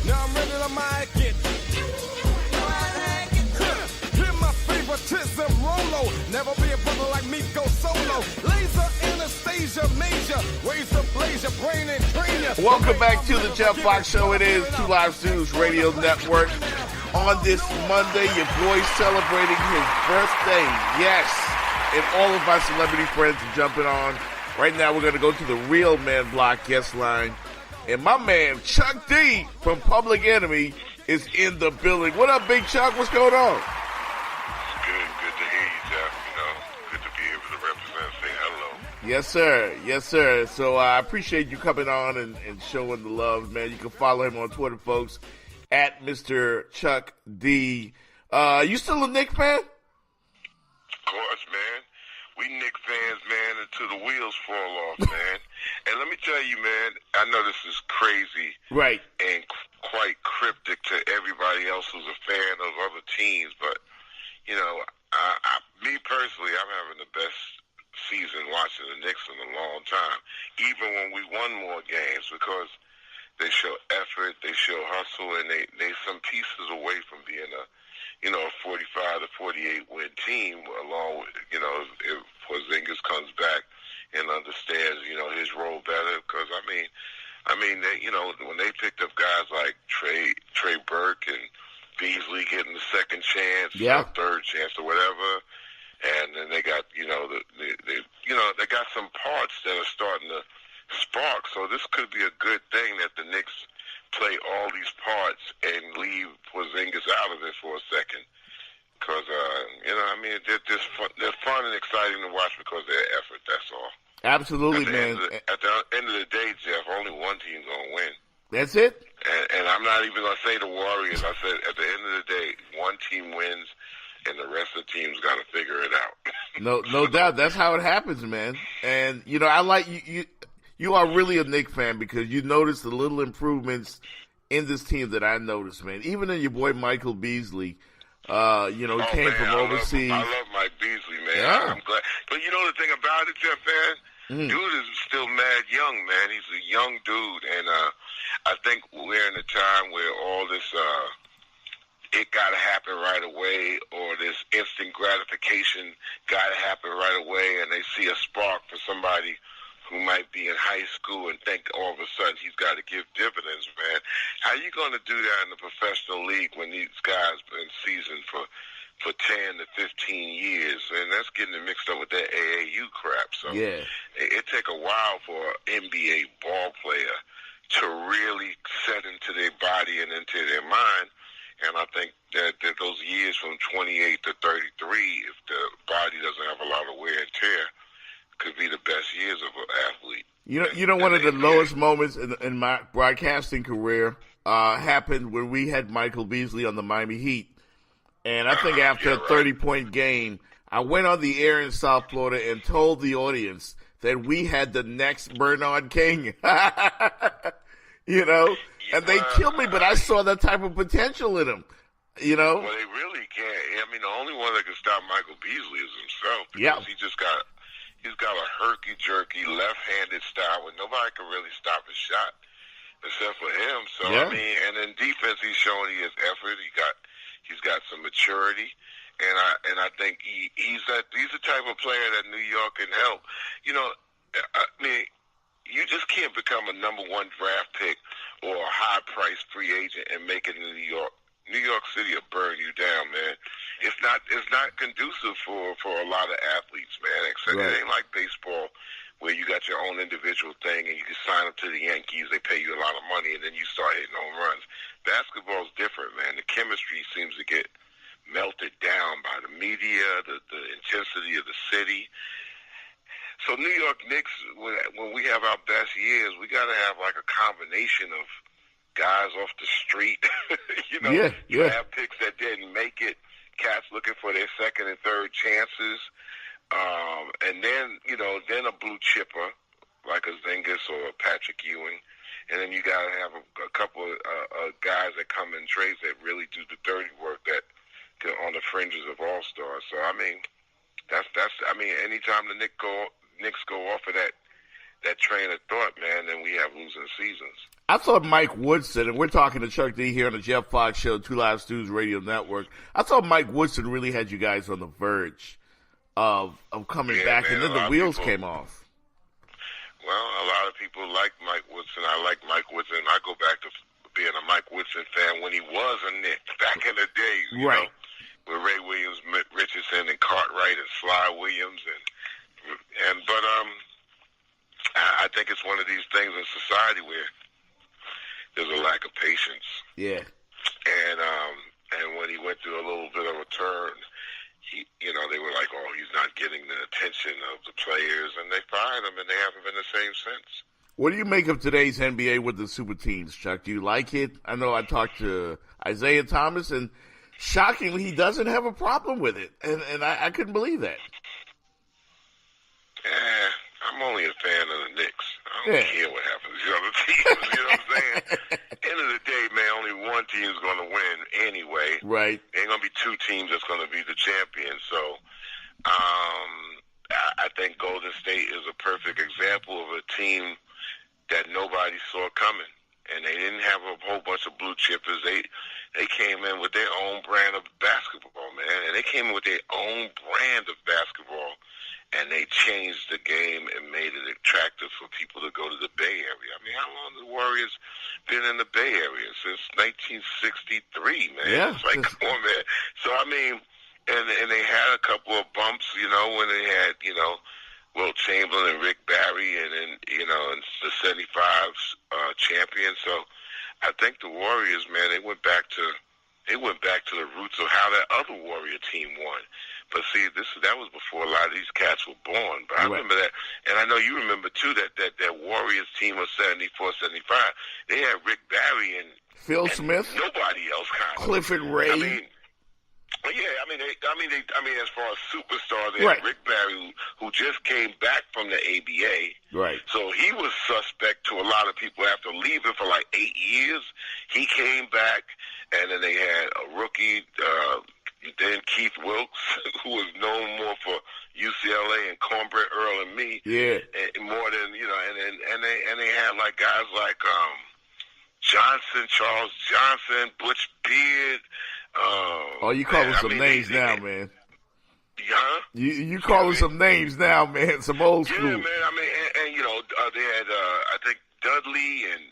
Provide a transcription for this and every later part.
Now I'm ready to mic it. Hear my favoritism, Rolo. Never be a brother like me, go solo. Laser, Anastasia, major. Ways to blaze your brain and train you. Welcome back to the Jeff Fox Show. It is Two Live Studios Radio Network. On this Monday, your boy's celebrating his birthday. Yes. And all of my celebrity friends are jumping on. Right now, we're going to go to the Real Man Block guest line. And my man, Chuck D from Public Enemy, is in the building. What up, Big Chuck? What's going on? Good to hear you, Jeff. Good to be able to represent, say hello. Yes, sir. Yes, sir. So I appreciate you coming on and showing the love, man. You can follow him on Twitter, folks, at Mr. Chuck D. You still a Knicks fan? Of course, man. We Knicks fans, man, until the wheels fall off, man. And let me tell you, man, I know this is crazy, Right. and quite cryptic to everybody else who's a fan of other teams, but, me personally, I'm having the best season watching the Knicks in a long time, even when we won more games, because they show effort, they show hustle, and they some pieces away from being a 45 to 48 win team, along with, if Porzingis comes back and understands, his role better. Because they, when they picked up guys like Trey Burke and Beasley getting the second chance, third chance or whatever, and then they got, they got some parts that are starting to spark. So this could be a good thing that the Knicks play all these parts and leave Porzingis out of it for a second. Because, they're fun and exciting to watch because of their effort, that's all. Absolutely, man. At the end of the day, Jeff, only one team's going to win. That's it? And I'm not even going to say the Warriors. I said at the end of the day, one team wins, and the rest of the team's got to figure it out. No doubt. That's how it happens, man. And, I like you. You are really a Knicks fan because you notice the little improvements in this team that I noticed, man. Even in your boy Michael Beasley, he came from overseas. I love Mike Beasley, man. Yeah. I'm glad. But you know the thing about it, Jeff, man? Dude is still mad young, man. He's a young dude. And I think we're in a time where all this, it got to happen right away, or this instant gratification got to happen right away, and they see a spark for somebody who might be in high school and think all of a sudden he's got to give dividends, man. How you going to do that in the professional league when these guys been seasoned for 10 to 15 years? And that's getting it mixed up with that AAU crap. So it take a while for an NBA ball player to really set into their body and into their mind. And I think that those years from 28 to 33, if the body doesn't have a lot of wear and tear, could be the best years of an athlete. One of the lowest moments in my broadcasting career happened when we had Michael Beasley on the Miami Heat. And I think after a 30-point game, I went on the air in South Florida and told the audience that we had the next Bernard King. And they killed me, but I saw that type of potential in him. Well, they really can't. The only one that can stop Michael Beasley is himself. Because he's got a herky-jerky, left-handed style where nobody can really stop his shot except for him. So, and in defense, he's showing he has effort. He's got some maturity. And I think he's the type of player that New York can help. You just can't become a number one draft pick or a high-priced free agent and make it in New York. New York City will burn you down, man. It's not conducive for a lot of athletes, man. Except it ain't like baseball where you got your own individual thing and you can sign up to the Yankees, they pay you a lot of money, and then you start hitting home runs. Basketball's different, man. The chemistry seems to get melted down by the media, the intensity of the city. So New York Knicks, when we have our best years, we got to have like a combination of guys off the street, draft picks that didn't make it, cats looking for their second and third chances, and then a blue chipper like a Zingis or a Patrick Ewing, and then you got to have a couple of guys that come in trades that really do the dirty work that on the fringes of all-stars. So that's anytime the Knicks go off of that train of thought, man, then we have losing seasons. I thought Mike Woodson, and we're talking to Chuck D here on the Jeff Fox Show, Two Live Stews Radio Network. I thought Mike Woodson really had you guys on the verge of coming back, man, and then the wheels came off. Well, a lot of people like Mike Woodson. I like Mike Woodson. I go back to being a Mike Woodson fan when he was a Knick back in the day, you know, with Ray Williams, Richardson, and Cartwright, and Sly Williams, but I think it's one of these things in society where there's a lack of patience. Yeah. And when he went through a little bit of a turn, they were like, oh, he's not getting the attention of the players, and they fired him, and they haven't been the same since. What do you make of today's NBA with the super teams, Chuck? Do you like it? I know I talked to Isaiah Thomas, and shockingly, he doesn't have a problem with it, and I couldn't believe that. I'm only a fan of the Knicks. I don't care what happens to the other teams. You know what I'm saying? End of the day, man, only one team is going to win anyway. Right. There ain't going to be two teams that's going to be the champion. So I think Golden State is a perfect example of a team that nobody saw coming. And they didn't have a whole bunch of blue chippers. They came in with their own brand of basketball, man. And they came in with their own brand of basketball. And they changed the game and made it attractive for people to go to the Bay Area. I mean, how long have the Warriors been in the Bay Area? Since 1963, man. Yeah. It's like, come on, man. So, I mean, and they had a couple of bumps, when they had, Wilt Chamberlain and Rick Barry and then, and the 75 champion. So I think the Warriors, man, they went back to the roots of how that other Warrior team won. But see, that was before a lot of these cats were born. But I remember that, and I know you remember too that Warriors team of 74, 75. They had Rick Barry and Phil Smith, nobody else kind of Clifford Ray. I mean, as far as superstar, they had Rick Barry, who just came back from the ABA. Right. So he was suspect to a lot of people after leaving for like 8 years. He came back, and then they had a rookie. Then Keith Wilkes, who was known more for UCLA and Cornbread Earl and me, and more than and they had like guys like Charles Johnson, Butch Beard. You calling some names now, man. Huh? You calling some names now, man. Some old school. Yeah, man. I mean, and they had I think Dudley and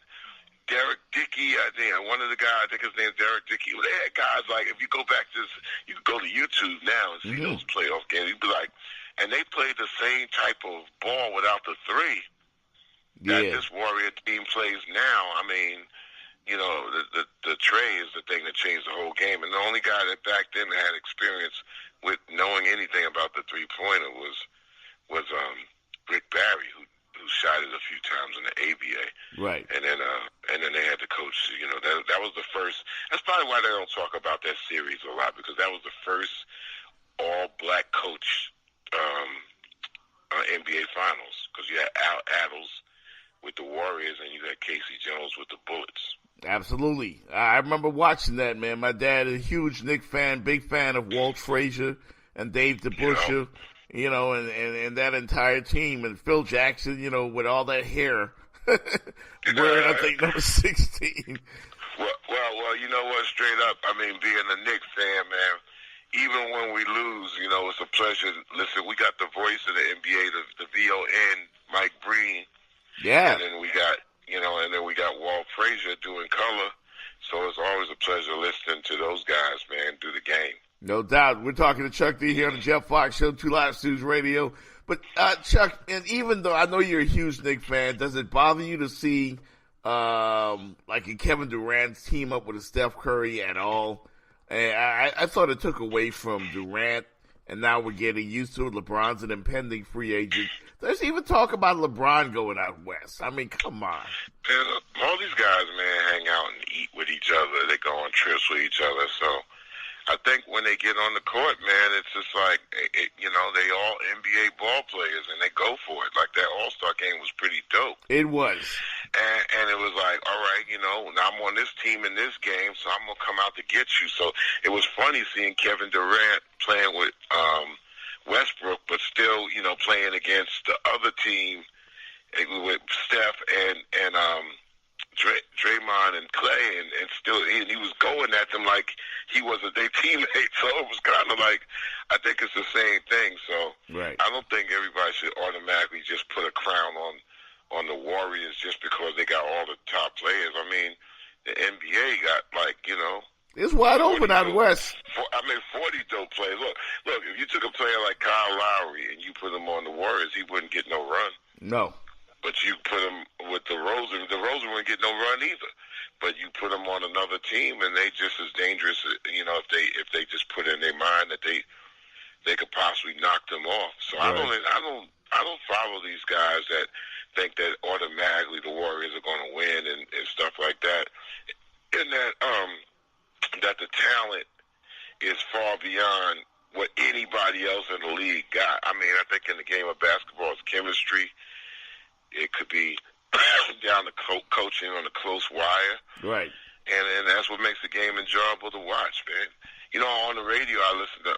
Derek Dickey, I think one of the guys, I think his name's Derek Dickey. They had guys like, if you go back to this, you can go to YouTube now and see those playoff games. You'd be like, and they played the same type of ball without the three that this Warrior team plays now. I mean, the tray is the thing that changed the whole game. And the only guy that back then had experience with knowing anything about the three-pointer was Rick Barry, who shot it a few times in the ABA. Right. And then they had the coach, that was the first. That's probably why they don't talk about that series a lot, because that was the first all-black coach NBA Finals, because you had Al Attles with the Warriors and you had Casey Jones with the Bullets. Absolutely. I remember watching that, man. My dad is a huge Knicks fan, big fan of Walt Frazier and Dave DeBusschere. And that entire team, and Phil Jackson, with all that hair, wearing, I think, number 16. Well, you know what, straight up, I mean, being a Knicks fan, man, even when we lose, it's a pleasure. Listen, we got the voice of the NBA, the VON, Mike Breen. Yeah. And then we got, Walt Frazier doing color. So it's always a pleasure listening to those guys, man, do the game. No doubt. We're talking to Chuck D here on the Jeff Fox Show, Two Live Stews Radio. But, Chuck, and even though I know you're a huge Knicks fan, does it bother you to see, like a Kevin Durant's team up with a Steph Curry at all? And I thought it took away from Durant, and now we're getting used to it. LeBron's an impending free agent. There's even talk about LeBron going out west. I mean, come on. And all these guys, man, hang out and eat with each other. They go on trips with each other. So I think when they get on the court, man, it's just like, they all NBA ball players, and they go for it. Like that All-Star game was pretty dope. It was. And it was like, all right, now I'm on this team in this game, so I'm going to come out to get you. So it was funny seeing Kevin Durant playing with Westbrook, but still, playing against the other team, with Steph and Draymond and Clay, and still he was going at them like he wasn't their teammate. So it was kind of like, I think it's the same thing. So right. I don't think everybody should automatically just put a crown on the Warriors just because they got all the top players. I mean, the NBA got it's wide open out west. 40 dope players. Look, if you took a player like Kyle Lowry and you put him on the Warriors, he wouldn't get no run. No. But you put him with DeRozan wouldn't get no run either. But you put him on another team, and they just as dangerous. If they just put in their mind that they could possibly knock them off. So right. I don't follow these guys that think that automatically the Warriors are going to win and stuff like that. And that the talent is far beyond what anybody else in the league got. I mean, I think in the game of basketball, it's chemistry. It could be down to coaching on a close wire. Right. And that's what makes the game enjoyable to watch, man. On the radio, I listen to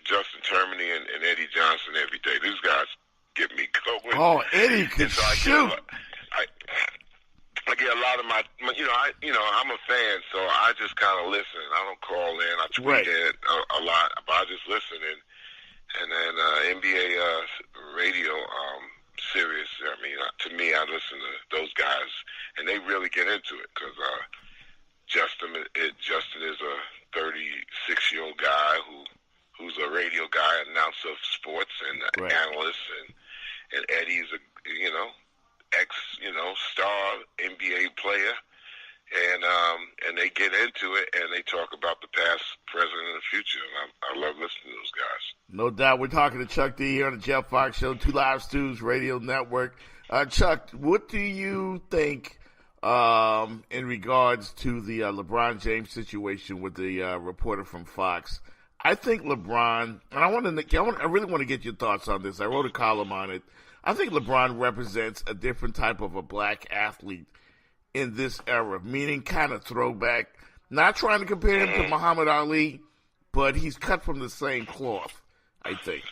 Justin Termini and Eddie Johnson every day. These guys get me going. Oh, Eddie could shoot. I get a lot of my I'm a fan, so I just kind of listen. I don't call in. I tweet it a lot, but I just listen. And then NBA radio series. I mean, to me, I listen to those guys, and they really get into it because Justin is a 36-year-old guy who's a radio guy, announcer of sports and analyst, and Eddie's a star NBA player, and they get into it and they talk about the past, present, and the future. And I love listening to those guys. No doubt. We're talking to Chuck D here on the Jeff Fox Show, 2 Live Stews Radio Network. Chuck, what do you think in regards to the LeBron James situation with the reporter from Fox? I think LeBron, and I really want to get your thoughts on this. I wrote a column on it. I think LeBron represents a different type of a black athlete in this era, meaning kind of throwback. Not trying to compare him to Muhammad Ali, but he's cut from the same cloth, I think.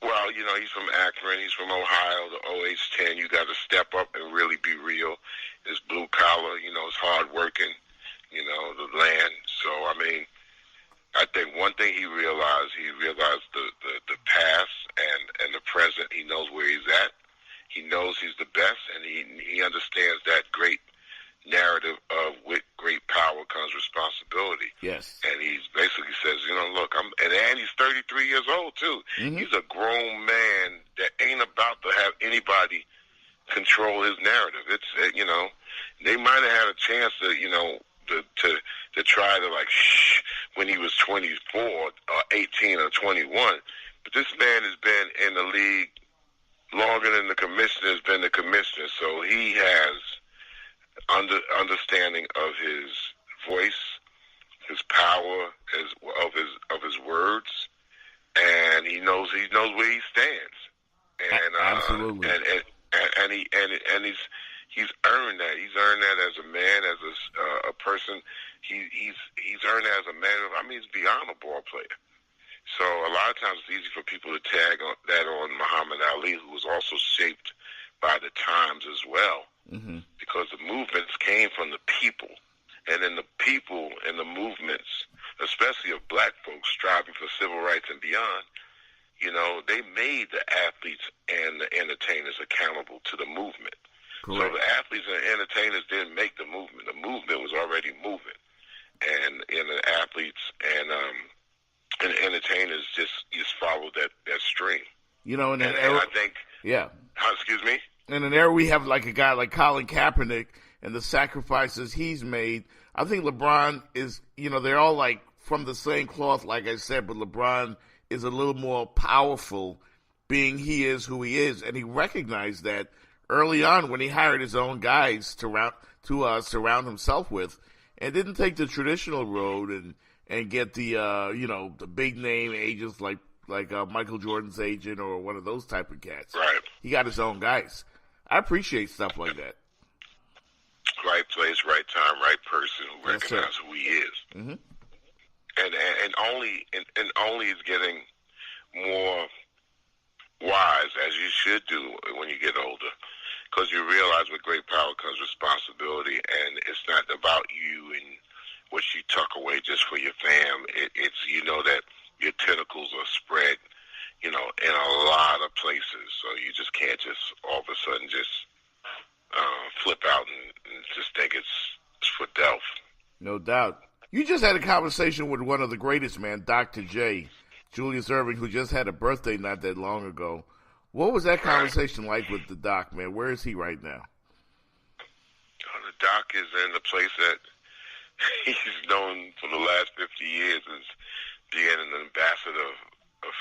Well, he's from Akron. He's from Ohio, the OH-10. You got to step up and really be real. It's blue collar, it's hard working, the land. So, I mean, I think one thing he realized the past and the present. He knows where he's at. He knows he's the best, and he understands that great narrative of with great power comes responsibility. Yes. And he basically says, look, and he's 33 years old too. Mm-hmm. He's a grown man that ain't about to have anybody control his narrative. It's they might have had a chance to try to when he was 24 or 18 or 21. But this man has been in the league longer than the commissioner has been the commissioner, so he has understanding of his voice, his power, of his words, and he knows where he stands. And absolutely. And he's earned that. He's earned that as a man, as a person. He's earned that as a man. I mean, he's beyond a ball player. So a lot of times it's easy for people to tag that on Muhammad Ali, who was also shaped by the times as well, because the movements came from the people. And then the people and the movements, especially of black folks striving for civil rights and beyond, they made the athletes and the entertainers accountable to the movement. Correct. So the athletes and the entertainers didn't make the movement. The movement was already moving. And the athletes and entertainers just followed that stream. And I think, excuse me? In an era we have like a guy like Colin Kaepernick and the sacrifices he's made, I think LeBron is, they're all like from the same cloth, like I said, but LeBron is a little more powerful being he is who he is. And he recognized that early on when he hired his own guys to surround himself with, and didn't take the traditional road and get the the big name agents like Michael Jordan's agent or one of those type of cats. Right. He got his own guys. I appreciate stuff like that. Right place, right time, right person who recognizes who he is. Mm-hmm. And only is getting more wise, as you should do when you get older, because you realize with great power comes responsibility, and it's not about you and what you tuck away just for your fam. It's you know that your tentacles are spread, in a lot of places, so you just can't just all of a sudden just flip out and just think it's for Delph. No doubt. You just had a conversation with one of the greatest, man, Dr. J, Julius Erving, who just had a birthday not that long ago. What was that conversation like with the doc, man? Where is he right now? The doc is in the place that he's known for the last 50 years as being an ambassador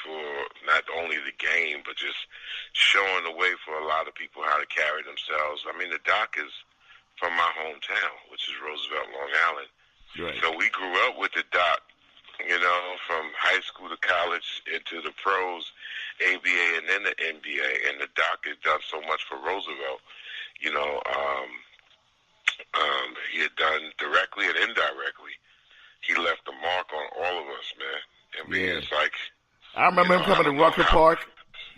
for not only the game, but just showing the way for a lot of people how to carry themselves. I mean, the doc is from my hometown, which is Roosevelt, Long Island. Right. So we grew up with the doc, from high school to college into the pros, ABA, and then the NBA. And the doc has done so much for Roosevelt. He had done directly and indirectly. He left a mark on all of us, man. I mean, it's like... I remember him coming to Rucker Park.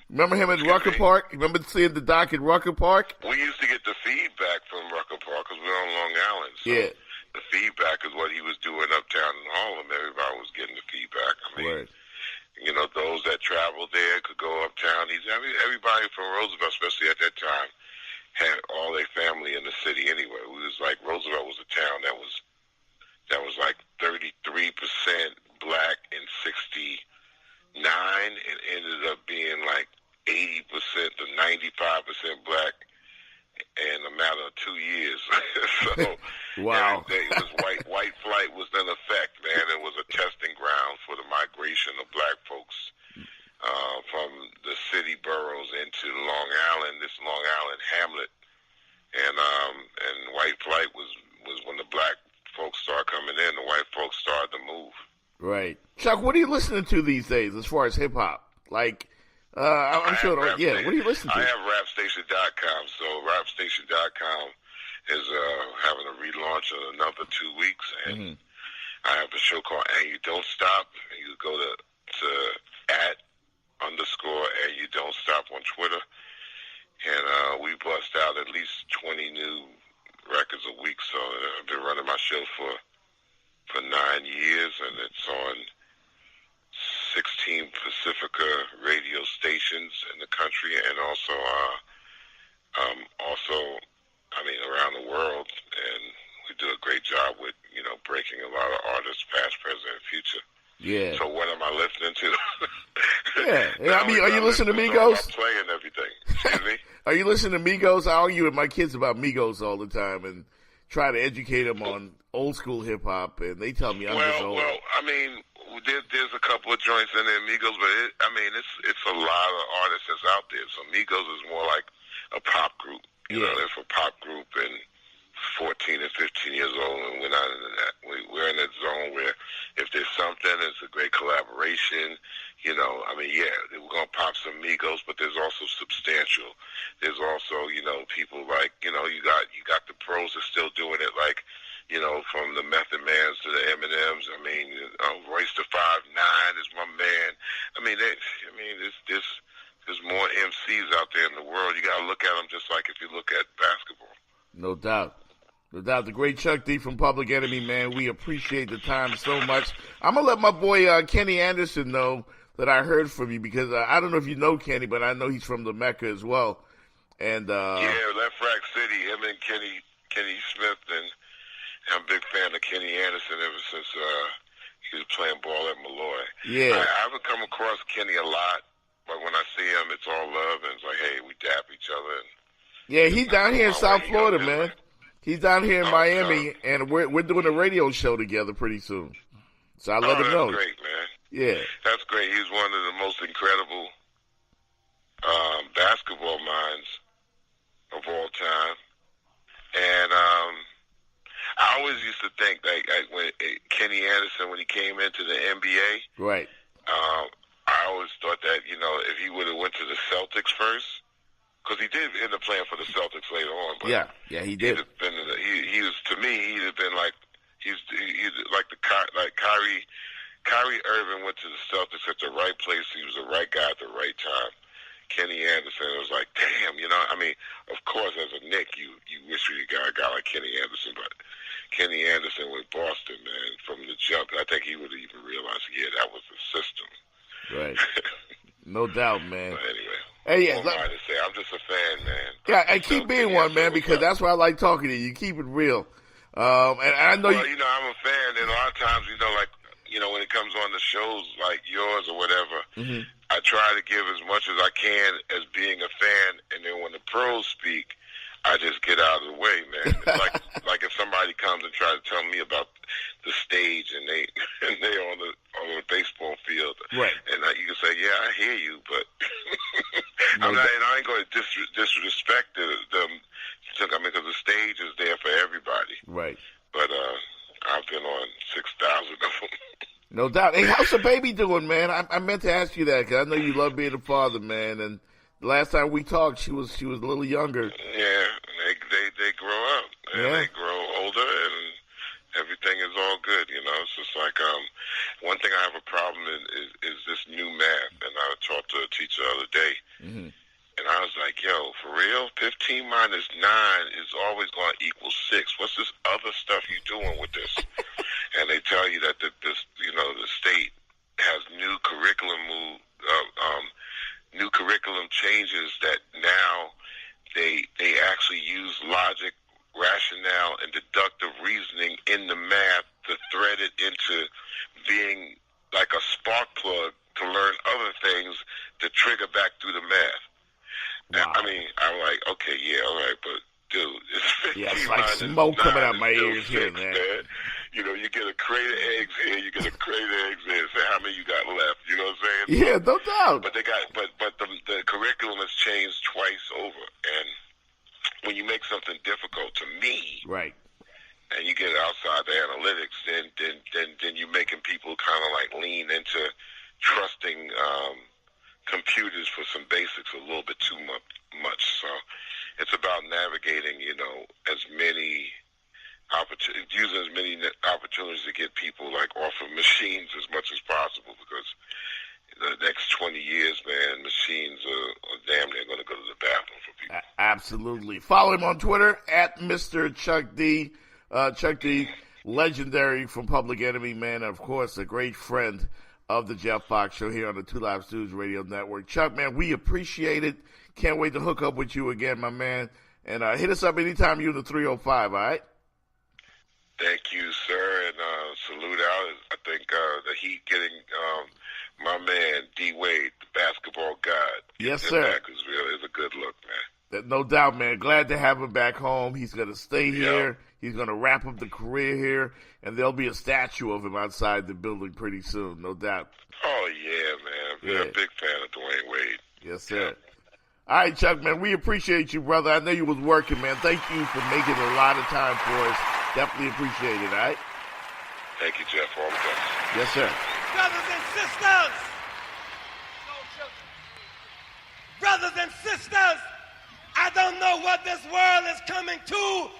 Remember him at Rucker Park? Remember seeing the doc at Rucker Park? We used to get the feedback from Rucker Park because we're on Long Island. So yeah. The feedback is what he was doing uptown in Harlem. Everybody was getting the feedback. I mean, those that traveled there could go uptown. Everybody from Roosevelt, especially at that time, had all their family in the city anyway. We was like, Roosevelt was a town that was like 33% black and 69, and ended up being like 80% to 95% black in a matter of 2 years. So wow. It was white flight was in effect, man. It was a testing ground for the migration of black folks from the city boroughs into Long Island, this Long Island hamlet. And white flight was when the black folks started coming in, the white folks started to move. Right. Chuck, what are you listening to these days as far as hip-hop? Like, I'm sure, what are you listening to? I have rapstation.com, so rapstation.com is having a relaunch in another 2 weeks, and I have a show called And You Don't Stop, and you go to @_ and you don't stop on Twitter, and we bust out at least 20 new records a week, so I've been running my show for 9 years, and it's on 16 Pacifica radio stations in the country, and also around the world. And we do a great job with breaking a lot of artists, past, present, and future. Yeah. So what am I listening to? yeah. I mean, are you listening to Migos? I'm playing everything. Excuse me. Are you listening to Migos? I argue with my kids about Migos all the time and try to educate them on old school hip hop, and they tell me I'm just old. Well, I mean, there's a couple of joints in there, Migos, but it's a lot of artists that's out there. So Migos is more like a pop group. They're a pop group, and 14 and 15 years old, and we're not into that. We're in that zone where if there's something, it's a great collaboration. We're going to pop some Migos, but there's also substantial. There's also, people like, you got the pros that still doing it, like, from the Method Mans to the Eminems. I mean, Royce the 5'9" is my man. There's more MCs out there in the world. You got to look at them just like if you look at basketball. No doubt. No doubt. The great Chuck D from Public Enemy, man. We appreciate the time so much. I'm going to let my boy Kenny Anderson know that I heard from you, because I don't know if you know Kenny, but I know he's from the Mecca as well. And Left Rack City, him and Kenny Smith, and I'm a big fan of Kenny Anderson ever since he was playing ball at Malloy. Yeah. I haven't come across Kenny a lot, but when I see him, it's all love, and it's like, hey, we dap each other. And yeah, he's down here in South Florida, man. He's down here in Miami, and we're doing a radio show together pretty soon. So I let him know. That's great, man. Yeah. That's great. He's one of the most incredible basketball minds of all time. And I always used to think that when Kenny Anderson, when he came into the NBA, right. I always thought that, if he would have went to the Celtics first, because he did end up playing for the Celtics later on. But yeah, he did. He was, to me, he'd have been like, he's like Kyrie Irving went to the Celtics at the right place. He was the right guy at the right time. Kenny Anderson. It was like, damn, you know. I mean, of course, as a Knick, you wish you got a guy like Kenny Anderson, but Kenny Anderson with Boston, man, from the jump, I think he would have even realized, yeah, that was the system. Right. No doubt, man. But anyway, hey, yeah, to say, I'm just a fan, man. Yeah, and keep being one, man, because that's why I like talking to you. You keep it real. And I know well, you know, I'm a fan, and a lot of times, you know, like, you know, when it comes on the shows like yours or whatever, mm-hmm. I try to give as much as I can as being a fan, and then when the pros speak, I just get out of the way, man. It's like if somebody comes and tries to tell me about the stage and they're on the baseball field, right? And you can say, yeah, I hear you, but I'm not, and I ain't going to disrespect them. I mean, because the stage is there for everybody, right? But I've been on 6,000 of them. No doubt. Hey, how's the baby doing, man? I meant to ask you that because I know you love being a father, man. And the last time we talked, she was a little younger. Yeah, they grow up. And yeah. They grow older, and everything is all good. You know, it's just like one thing I have a problem is this new math. And I talked to a teacher the other day, mm-hmm. and I was like, "Yo, for real? 15 minus 9 is always going to equal 6. What's this other stuff you doing with this?" And they tell you that the state has new curriculum changes that now they actually use logic, rationale, and deductive reasoning in the math to thread it into being like a spark plug to learn other things to trigger back through the math. Wow. I mean, I'm like, okay, yeah, all right, but dude, it's like smoke coming out my ears here, man. You know, you get a crate of eggs here, you get a crate of eggs there. Say how many you got left. You know what I'm saying? Yeah, no doubt. But the curriculum has changed twice over, and when you make something difficult to me, right, and you get outside the analytics, then you're making people kind of like lean into trusting computers for some basics a little bit too much. So it's about navigating, you know, as many using as many opportunities to get people like off of machines as much as possible, because the next 20 years, man, machines are damn near going to go to the bathroom for people. Absolutely. Follow him on Twitter at Mr. Chuck D. Chuck D, legendary from Public Enemy, man, and of course a great friend of the Jeff Fox Show here on the Two Live Studios Radio Network. Chuck, man, we appreciate it. Can't wait to hook up with you again, my man. And hit us up anytime you're in the 305, all right? Thank you, sir, and salute out. I think the Heat getting my man D-Wade, the basketball god. Yes, sir. Back is a good look, man. No doubt, man. Glad to have him back home. He's going to stay here. Yep. He's going to wrap up the career here, and there'll be a statue of him outside the building pretty soon, no doubt. Oh, yeah, man. I'm a big fan of Dwayne Wade. Yes, sir. Yep. All right, Chuck, man, we appreciate you, brother. I know you was working, man. Thank you for making a lot of time for us. Definitely appreciate it, all right? Thank you, Jeff. All the best. Yes, sir. Brothers and sisters, I don't know what this world is coming to,